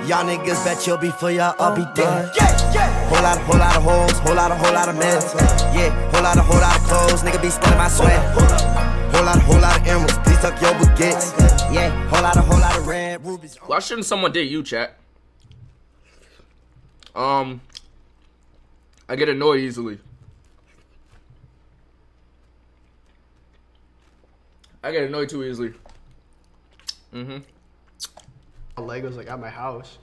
Y'all niggas bet you'll be for y'all, I'll be dead. Whole lot of hoes, whole lot of mess. Yeah, whole lot of clothes, nigga be stealing my sweat. Whole lot of emeralds, please tuck your baguettes. Yeah, whole lot of red rubies. Why shouldn't someone date you, chat? I get annoyed easily. I get annoyed too easily. Legos like at my house.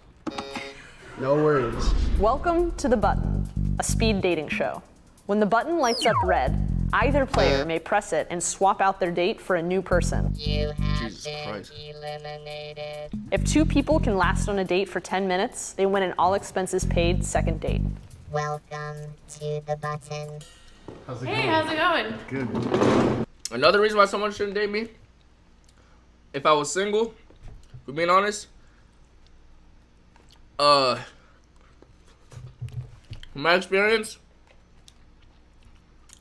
No worries. Welcome to The Button, a speed dating show. When the button lights up red, either player may press it and swap out their date for a new person. Jesus Christ. Eliminated. If two people can last on a date for 10 minutes, they win an all-expenses paid second date. Welcome to The Button. Hey, how's it going? Good. Another reason why someone shouldn't date me, if I was single, for being honest, from my experience,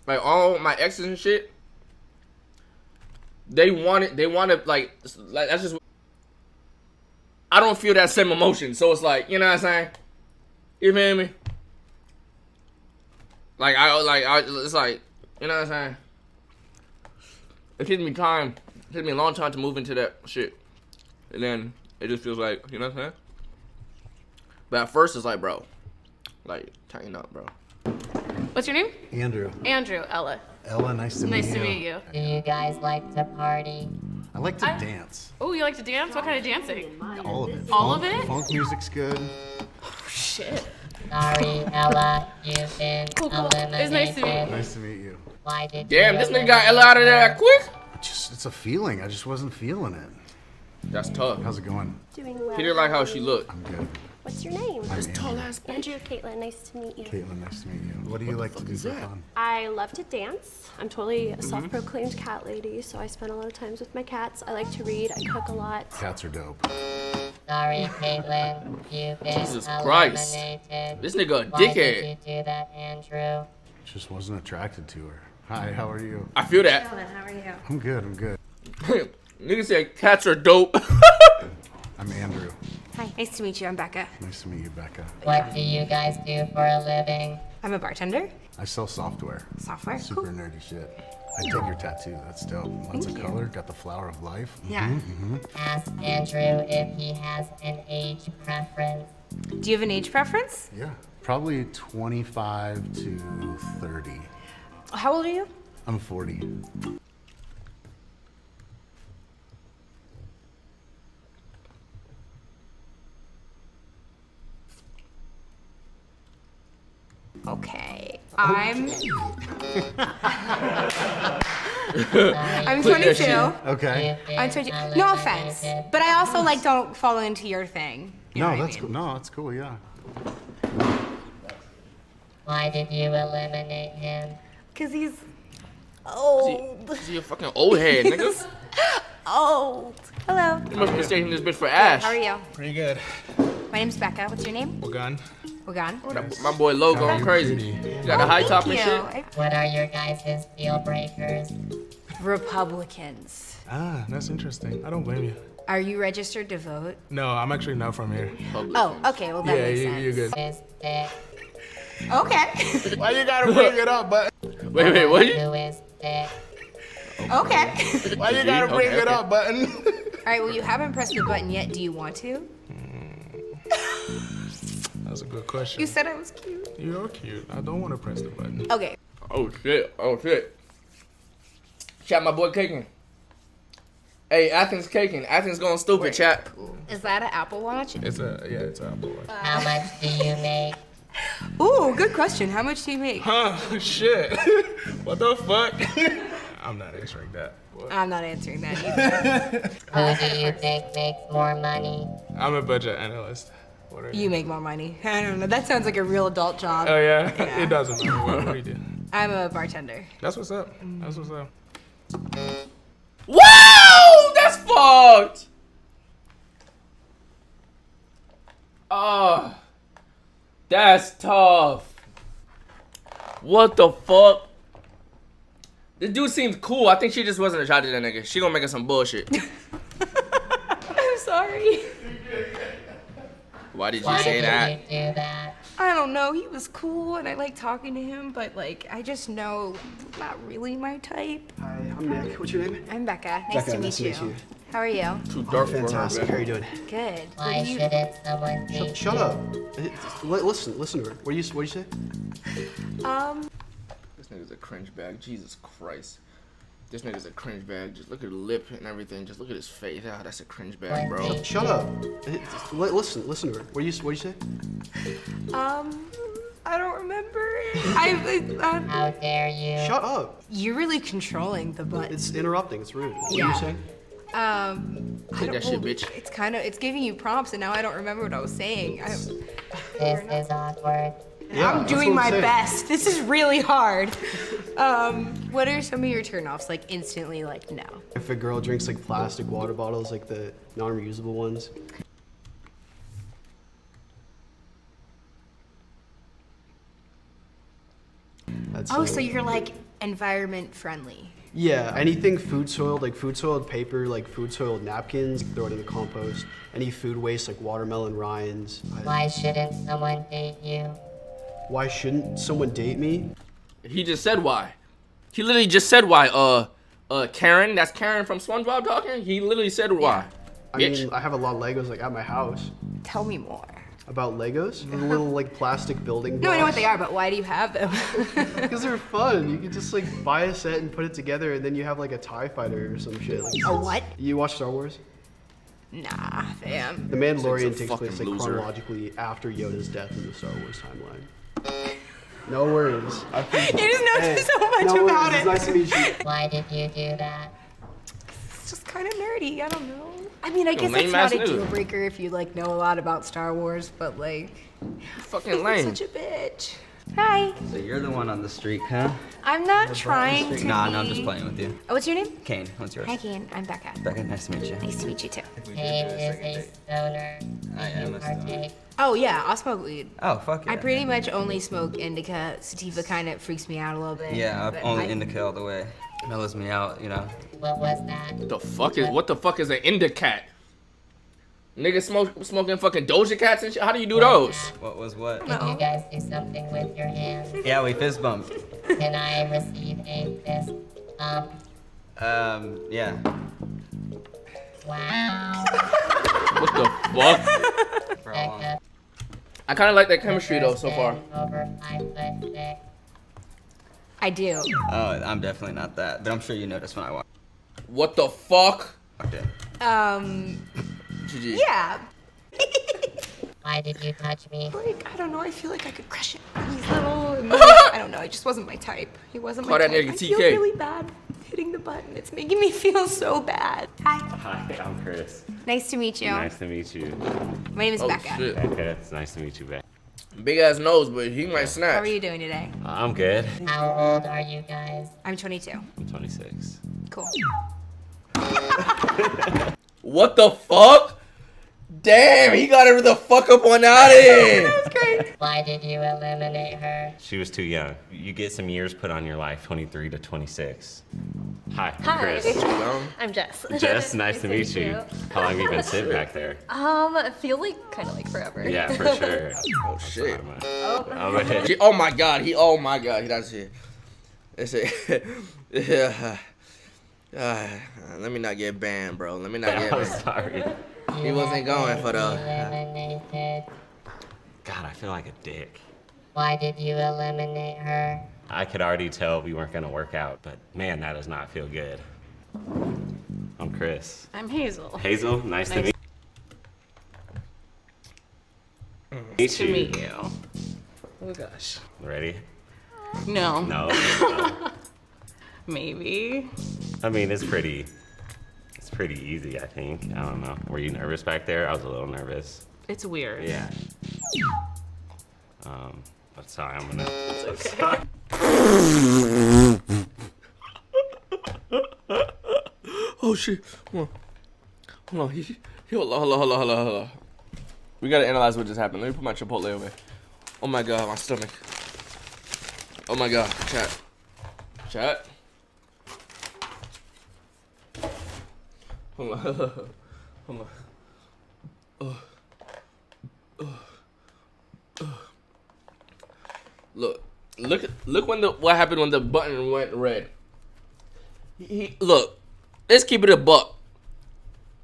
like all my exes and shit, they wanted like that's just, I don't feel that same emotion, so it's like, you know what I'm saying? You feel me? Like it's like, you know what I'm saying? It takes me time. It takes me a long time to move into that shit. And then it just feels like, you know what I'm saying? But at first it's like, bro, like, tighten up, bro. What's your name? Andrew. Andrew, Ella. Ella, nice to meet you. Nice to meet you. Do you guys like to party? I like to dance. Oh, you like to dance? What kind of dancing? All of it. All of it? Funk music's good. Shit. Sorry, Ella, you've been Cool. eliminated. It was nice to meet you. Nice to meet you. Why did Damn, you this nigga got Ella out of there quick. It's a feeling. I just wasn't feeling it. That's tough. How's it going? Doing well. He didn't like how she looked. I'm good. What's your name? I'm Andrew. Andrew, Caitlin. Nice to meet you. Caitlin, nice to meet you. What do you like to do for fun? I love to dance. I'm totally a self-proclaimed cat lady, so I spend a lot of times with my cats. I like to read. I cook a lot. Cats are dope. Sorry, Caitlin, you've been Jesus Christ. eliminated. This nigga a Why did dickhead. you do that, Andrew? Just wasn't attracted to her. Hi, how are you? I feel that. How are you? I'm good, I'm good. Nigga said cats are dope. I'm Andrew. Hi, nice to meet you. I'm Becca. Nice to meet you, Becca. What do you guys do for a living? I'm a bartender. I sell software. Software. Super nerdy shit. I dig your tattoo. That's dope. Lots of color. Got the flower of life. Yeah. Ask Andrew if he has an age preference. Do you have an age preference? Yeah. Probably 25 to 30. How old are you? I'm 40. Okay. I'm Quit that 22. shit. Okay. I'm 22. No offense, but I also like don't fall into your thing. You know No, what I that's mean? cool. No, that's cool. Yeah. Why did you eliminate him? Cause he's old. See a fucking old head, nigga. Old. Hello. You must be mistaking this bitch for Ash. How are you? Pretty good. My name's Becca. What's your name? Well, Wagan. My boy Lo going crazy. You got a high top and shit. What are your guys' deal breakers? Republicans. Ah, that's interesting. I don't blame you. Are you registered to vote? No, I'm actually not from here. Oh, okay. Well, that Yeah, makes sense. you're good. His dick. Okay. Why you gotta bring it up, but Wait, what? Who is dick? Okay. why you gotta bring it up, button? All right. Well, you haven't pressed the button yet. Do you want to? That's a good question. You said I was cute. You're cute. I don't want to press the button. Okay. Oh shit. Chat, my boy caking. Hey, Athens caking. Athens going stupid, chat. Is that an Apple Watch? It's an Apple Watch. How much do you make? Ooh, good question. How much do you make? Huh? Shit. What the fuck? I'm not answering that. What? I'm not answering that either. Who do you think makes more money? I'm a budget analyst. What are You make more money. I don't know. That sounds like a real adult job. Oh yeah? It doesn't matter. What do you do? I'm a bartender. That's what's up. That's what's up. Wow, that's fucked. Oh, that's tough. What the fuck? This dude seems cool. I think she just wasn't attracted to that nigga. She gonna make us some bullshit. I'm sorry. Why did you Why say did that? you do that? I don't know. He was cool, and I like talking to him, but like, I just know not really my type. Hi, I'm Nick. What's your name? I'm Becca. Nice Becca, to meet nice to you. meet you. How are you? Too dark for her, Fantastic. How man. are you doing? Good. Why What do you? shouldn't someone date Shut up. Listen to her. What do you say? This nigga's a cringe bag. Jesus Christ. This nigga's a cringe bag. Just look at the lip and everything. Just look at his face. Ah, that's a cringe bag, bro. Shut up. Listen to her. What do you say? I don't remember. How dare you? Shut up. You're really controlling the butt. It's interrupting. It's rude. What are Yeah. you saying? Take that shit, bitch. It's giving you prompts, and now I don't remember what I was saying. This is awkward. Yeah, I'm that's doing what my saying. best. This is really hard. What are some of your turnoffs? Like instantly, like no. If a girl drinks like plastic water bottles, like the non-reusable ones. That's Oh, so you're like environment friendly. Yeah, anything food soiled, like food soiled paper, like food soiled napkins, throw it in the compost. Any food waste, like watermelon rinds. Why shouldn't someone date you? Why shouldn't someone date me? He just said why. He literally just said why. Karen, that's Karen from SpongeBob talking. He literally said why. I Bitch. mean, I have a lot of Legos like at my house. Tell me more. About Legos? The little like plastic building blocks. No, I know what they are, but why do you have them? Because they're fun. You can just like buy a set and put it together, and then you have like a TIE fighter or some shit. Like, A what? you watch Star Wars? Nah, fam. The Mandalorian He's a takes place like fucking loser. chronologically after Yoda's death in the Star Wars timeline. No worries. I You just know so much no about worries. it. It's nice to meet you. Why did you do that? It's just kind of nerdy. I don't know. I mean, I guess lame it's not ass a nigga. deal breaker if you like know a lot about Star Wars, but like, Fucking I'm lame. such a bitch. Hi. So you're the one on the streak, huh? I'm not trying to. Nah, be... no, I'm just playing with you. Oh, what's your name? Kane, what's yours? Hi, Kane. I'm Becca. Becca, nice to meet you. Nice to meet you too. Kane is a stoner. I am a stoner. Partake. Oh yeah, I'll smoke weed. Oh, fuck yeah. I pretty much only smoke indica. Sativa kind of freaks me out a little bit. Yeah, but only I- indica all the way. Mellows me out, you know. What was that? What the fuck is an Indicat? Niggas smoking fucking Doja Cats and shit. How do you do those? What was what? Did you guys do something with your hands? Yeah, we fist bumped. Can I receive a fist bump? Yeah. Wow. What the fuck? For how long? Becca, I kind of like that chemistry though so far. over 5'6". I do. Oh, I'm definitely not that, but I'm sure you noticed when I walked What the fuck? in. GG. Yeah. Why did you touch me? Like, I don't know, I feel like I could crush it. He's little, and I don't know, it just wasn't my type. He wasn't Call my that type. nigga I feel TK. really bad hitting the button. It's making me feel so bad. Hi. Hi, I'm Chris. Nice to meet you. Nice to meet you. My name is Oh Becca. shit. Becca, it's nice to meet you, Becca. Big ass nose, but he might How are snatch. you doing today? I'm good. How old are you guys? I'm 22. I'm 26. Cool. What the fuck? Damn, he got her the fuck up on out of here. That's great. Why did you eliminate her? She was too young. You get some years put on your life, 23 to 26. Hi, I'm Hi. Chris. I'm Jess. Jess, nice to meet you. How long have you been sitting back there? I feel like kind of like forever. Yeah, for sure. Oh shit. I'm ahead. Oh my god, he that's it. It's it. Yeah. Let me not get banned, bro. Let me not get I'm banned. sorry. He wasn't going for the. Eliminated. God, I feel like a dick. Why did you eliminate her? I could already tell we weren't going to work out, but man, that does not feel good. I'm Chris. I'm Hazel. Hazel, nice to meet Nice to meet you. Oh gosh. Ready? No. No. no. Maybe. I mean, it's pretty easy, I think. I don't know. Were you nervous back there? I was a little nervous. It's weird. Yeah. But sorry, I'm gonna. It's okay. Oh shit! Hold on. Hold on. We gotta analyze what just happened. Let me put my Chipotle away. Oh my god, my stomach. Oh my god, chat. Hold on. Look what happened when the button went red. Look, let's keep it a buck.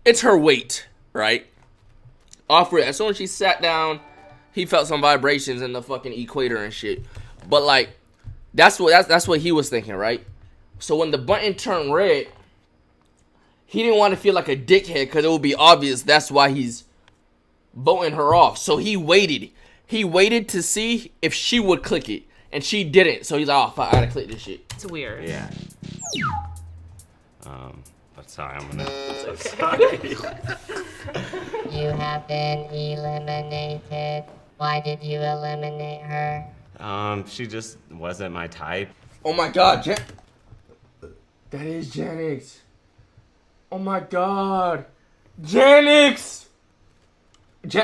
It's her weight, right? Off red. As soon as she sat down, he felt some vibrations in the fucking equator and shit. But like, that's what he was thinking, right? So when the button turned red, he didn't want to feel like a dickhead because it would be obvious that's why he's voting her off. So he waited. He waited to see if she would click it. And she didn't. So he's like, oh, fuck, I gotta click this shit. It's weird. Yeah. But sorry, I'm gonna. Sorry. You have been eliminated. Why did you eliminate her? She just wasn't my type. Oh my god, that is Janix. Oh my god. Janix!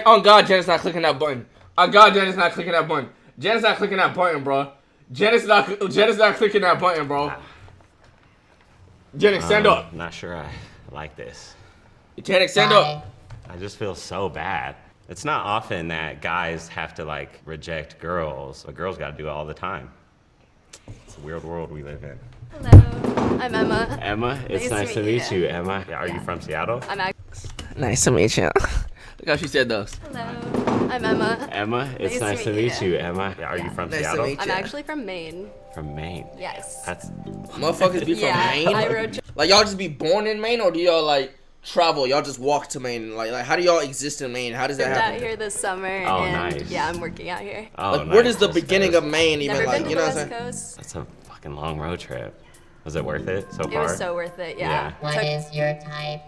Oh god, Janix not clicking that button. Oh god, Janix not clicking that button. Janix not clicking that button, bro. Janix not clicking that button, bro. Janix, stand up. Not sure I like this. Janix, stand up. I just feel so bad. It's not often that guys have to like reject girls, but girls gotta do it all the time. It's a weird world we live in. Hello, I'm Emma. Emma, it's nice to meet you, Emma. Are you from Seattle? Nice to meet you. Look how she said those. Hello, I'm Emma. Emma, it's nice to meet you, Emma. Are you from Seattle? I'm actually from Maine. From Maine? Yes. That's motherfuckers be from Maine? I road trip. Like y'all just be born in Maine, or do y'all like travel? Y'all just walk to Maine? Like how do y'all exist in Maine? How does that Moved happen? out here this summer, Oh, and nice. yeah, I'm working out here. Oh, Like nice. where does the beginning of Maine even Never like? been to You the know what I'm West saying? Coast. That's a fucking long road trip. Was it worth it so It far? was so worth it. Yeah. What is your type?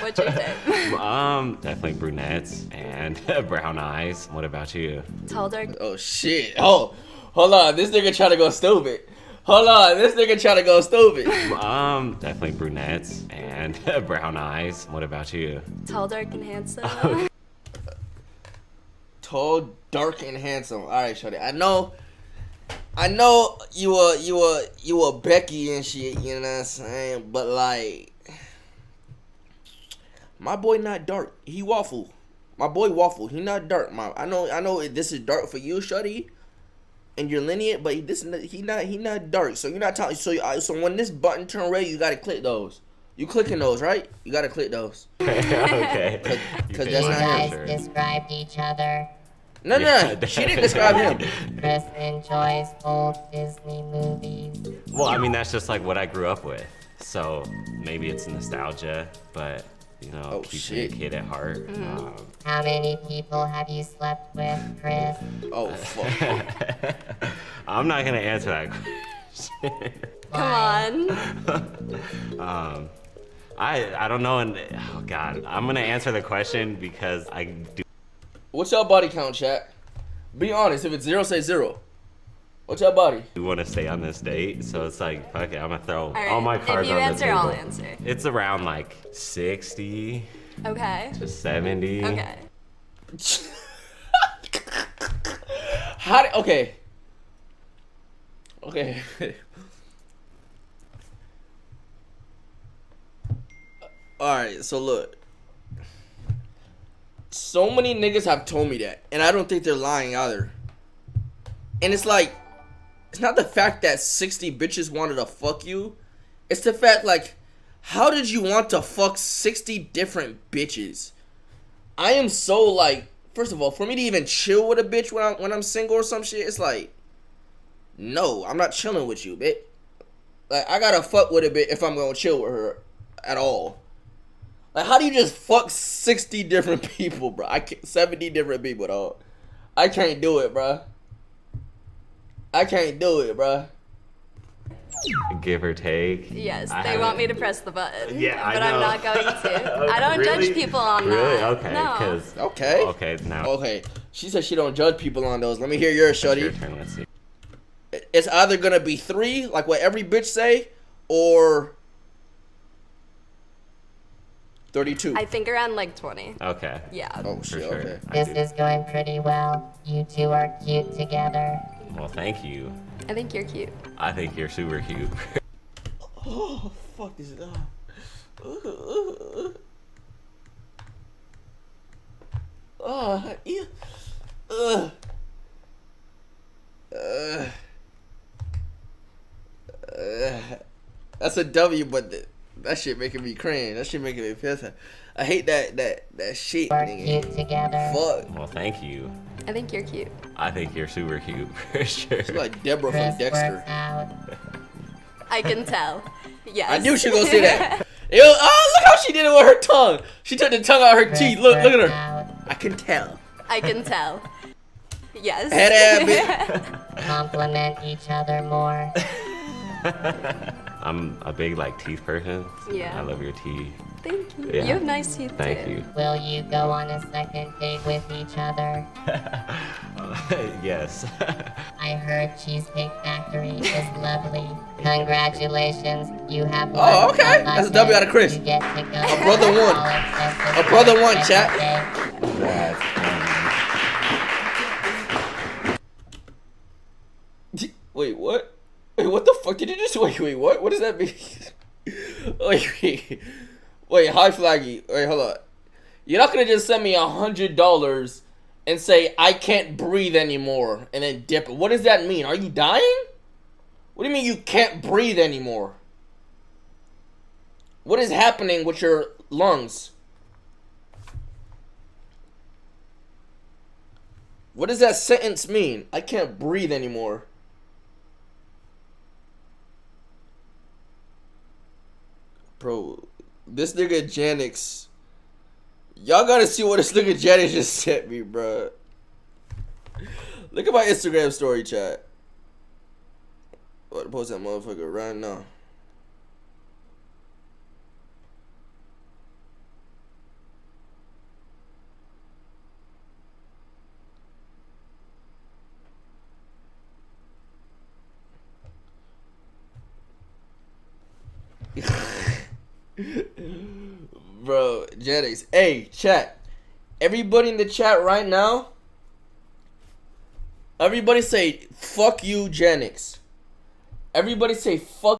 What's your type? Definitely brunettes and brown eyes. What about you? Tall, dark. Oh shit! Oh, hold on. This nigga trying to go stupid. Hold on. This nigga trying to go stupid. Definitely brunettes and brown eyes. What about you? Tall, dark, and handsome. Tall, dark, and handsome. All right, shorty. I know you were Becky and shit. You know what I'm saying? But like, my boy not dark. He waffle. My boy waffle. He not dark. I know this is dark for you, shorty, and your lineage. But he not dark. So you're not talking. So when this button turn red, you gotta click those. You clicking those, right? You gotta click those. Okay. Because You that's not guys him. described each other. No, she didn't describe him. Chris enjoys old Disney movies. Well, I mean, that's just like what I grew up with. So maybe it's nostalgia, but you know, keeps me a kid at heart. How many people have you slept with, Chris? Oh, fuck. I'm not gonna answer that question. Come on. I don't know, and oh god, I'm gonna answer the question because I do. What's your body count, chat? Be honest. If it's 0, say 0. What's your body? We want to stay on this date, so it's like, fuck it, I'm gonna throw right, all my cards if you on answer, the table. I'll answer. It's around like 60 Okay. to 70. Okay. Okay. Alright, so look. So many niggas have told me that, and I don't think they're lying either. And it's like, it's not the fact that 60 bitches wanted to fuck you. It's the fact, like, how did you want to fuck 60 different bitches? I am so, like, first of all, for me to even chill with a bitch when I'm single or some shit, it's like, no, I'm not chilling with you, bitch. Like, I gotta fuck with a bitch if I'm gonna chill with her at all. Like, how do you just fuck 60 different people, bro? 70 different people, dog. I can't do it, bro. I can't do it, bro. Give or take. Yes, they want me to press the button. Yeah, but I know. I'm not going to. I don't Really? judge people on Really? that. Okay. No. 'Cause- Okay. Okay. Now. Okay. She said she don't judge people on those. Let me hear yours, shorty. Your turn. Let's see. It's either gonna be 3, like what every bitch say, or 32. I think around like 20. Okay. Yeah. Oh For shit. sure. Okay. I This do. is going pretty well. You two are cute together. Well, thank you. I think you're cute. I think you're super cute. Oh fuck this. Yeah. That's a W, but that shit making me cringe. That shit making me piss. I hate that shit. Cute together. Fuck. Well, thank you. I think you're cute. I think you're super cute for sure. She's like Deborah Chris from Dexter. works out. I can tell. Yes. I knew she was gonna say that. Yo, oh, look how she did it with her tongue. She took the tongue out of her Chris teeth. Look at works her. out. I can tell. I can tell. Yes. Head bitch. Compliment each other more. I'm a big like teeth person. Yeah. I love your teeth. Thank you. Yeah. You have nice teeth Thank too. you. Will you go on a second date with each other? Yes. I heard Cheesecake Factory is lovely. Congratulations, you have won. Oh, okay. That's a W out of Chris. You get to go A brother to won. all accessible A brother won, every chat. day. Wait, what? Wait, what the fuck did you just wait, what? What does that mean? Wait, hi Flaggy. Wait, hold on. You're not gonna just send me $100 and say I can't breathe anymore and then dip it. What does that mean? Are you dying? What do you mean you can't breathe anymore? What is happening with your lungs? What does that sentence mean? I can't breathe anymore. Bro, this nigga Janix. Y'all gotta see what this nigga Janix just sent me, bro. Look at my Instagram story, chat. I'm about to post that motherfucker right now. Bro, Janix. Hey, chat. Everybody in the chat right now. Everybody say, fuck you, Janix. Everybody say, fuck